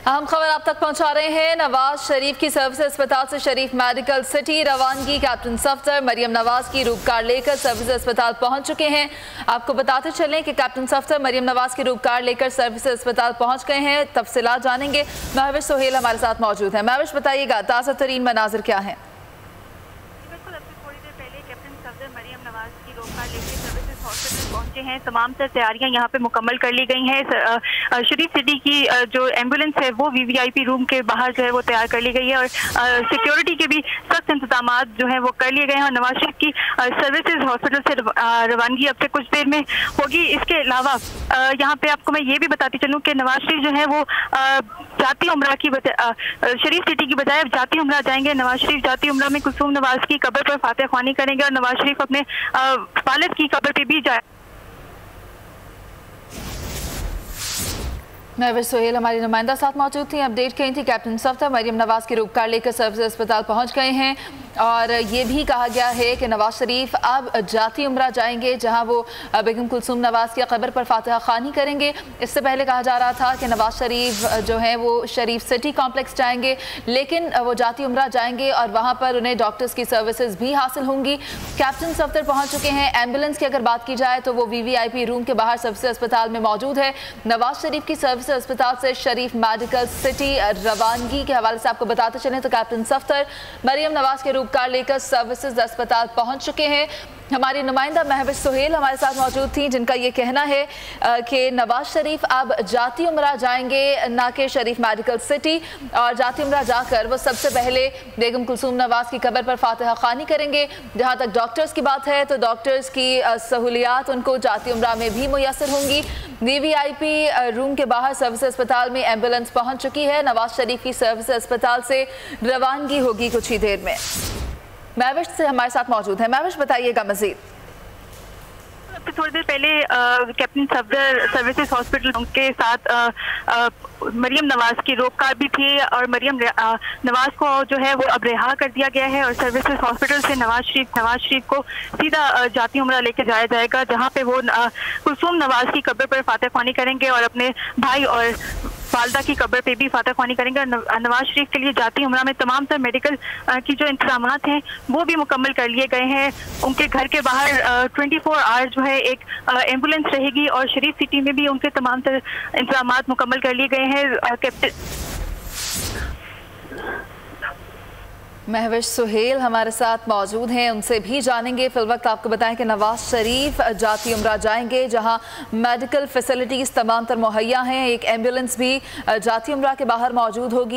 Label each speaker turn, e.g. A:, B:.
A: अहम खबर आप तक पहुंचा रहे हैं। नवाज शरीफ की सर्विस अस्पताल से शरीफ मेडिकल सिटी रवानगी। कैप्टन सफ्दर मरियम नवाज की रूपकार लेकर सर्विस अस्पताल पहुंच चुके हैं। आपको बताते चलें कि कैप्टन सफ्दर मरियम नवाज की रूपकार लेकर सर्विस अस्पताल पहुंच गए हैं। तफसीलात जानेंगे। महविश सोहेल हमारे साथ मौजूद है। महविश, बताइएगा ताज़ा तरीन मनाजिर क्या है?
B: पहुंचे हैं, तमाम तर तैयारियां यहाँ पे मुकम्मल कर ली गई हैं। शरीफ सिटी की जो एम्बुलेंस है वो वीवीआईपी रूम के बाहर जो है वो तैयार कर ली गई है और सिक्योरिटी के भी सख्त इंतजाम जो हैं वो कर लिए गए हैं। और नवाज शरीफ की सर्विसेज हॉस्पिटल से रवानगी अब से कुछ देर में होगी। इसके अलावा यहाँ पे आपको मैं ये भी बताती चलूँ कि नवाज शरीफ जो है वो जाती उम्रा की शरीफ सिटी की बजाय अब जाती उम्रा जाएंगे। नवाज शरीफ जाती उम्रा में कुलसूम नवाज की कब्र पर फातिहा ख्वानी करेंगे और नवाज शरीफ अपने वालिद की कब्र पे भी जाए।
A: महविश सोहेल हमारी नुमाइंदा साथ मौजूद थी। अपडेट कही थी कैप्टन सफ्दर मरियम नवाज की रूपकार लेकर सर्विस अस्पताल पहुंच गए हैं और ये भी कहा गया है कि नवाज शरीफ अब जाती उम्रा जाएंगे, जहां वो बेगम कुलसूम नवाज की कब्र पर फातिहा ख्वानी करेंगे। इससे पहले कहा जा रहा था कि नवाज शरीफ जो है वो शरीफ सिटी कॉम्प्लेक्स जाएंगे, लेकिन वो जाती उम्रा जाएंगे और वहां पर उन्हें डॉक्टर्स की सर्विसेज भी हासिल होंगी। कैप्टन सफ्दर पहुंच चुके हैं। एम्बुलेंस की अगर बात की जाए तो वो वीवीआईपी रूम के बाहर सर्विस अस्पताल में मौजूद है। नवाज शरीफ की सर्विस अस्पताल से शरीफ मेडिकल सिटी रवानगी के हवाले से आपको बताते चलें तो कैप्टन सफ्दर मरियम नवाज के रूपकार लेकर सर्विसेज अस्पताल पहुंच चुके हैं। हमारी नुमाइंदा महविश सोहेल हमारे साथ मौजूद थी, जिनका ये कहना है कि नवाज शरीफ अब जाती उम्रा जाएंगे, ना कि शरीफ मेडिकल सिटी। और जाती उम्रा जाकर वो सबसे पहले बेगम कुलसूम नवाज की कब्र पर फातिहा ख्वानी करेंगे। जहां तक डॉक्टर्स की बात है तो डॉक्टर्स की सहूलियात उनको जाती उम्रा में भी मुयसर होंगी। वीवीआईपी रूम के बाहर सर्विस अस्पताल में एम्बुलेंस पहुंच चुकी है। नवाज शरीफ की सर्विस अस्पताल से रवानगी होगी कुछ ही देर में। महविश से हमारे साथ मौजूद है। महविश, बताइएगा मजीद।
B: थोड़ी देर पहले कैप्टन सफ्दर सर्विसेज हॉस्पिटल के साथ मरियम नवाज की रोककार भी थी और मरियम नवाज को जो है वो अब रिहा कर दिया गया है और सर्विसेज हॉस्पिटल से नवाज शरीफ को सीधा जाती उम्रा लेके जाया जाएगा, जहां पे वो कुलसूम नवाज की कब्र पर फातिहा ख्वानी करेंगे और अपने भाई और वालदा की कब्र पे भी फातिहा ख्वानी करेंगे। नवाज शरीफ के लिए जाती उम्रा में तमाम तर मेडिकल की जो इंतजामात हैं वो भी मुकम्मल कर लिए गए हैं। उनके घर के बाहर 24 आवर जो है एक एम्बुलेंस रहेगी और शरीफ सिटी में भी उनके तमाम तर इंतजामात मुकम्मल कर लिए गए हैं। कैप्टन
A: महविश सोहेल हमारे साथ मौजूद हैं, उनसे भी जानेंगे। फिल वक्त आपको बताएं कि नवाज शरीफ जाती उम्रा जाएंगे, जहां मेडिकल फैसिलिटीज़ तमाम तर मुहैया हैं। एक एम्बुलेंस भी जाती उम्रा के बाहर मौजूद होगी।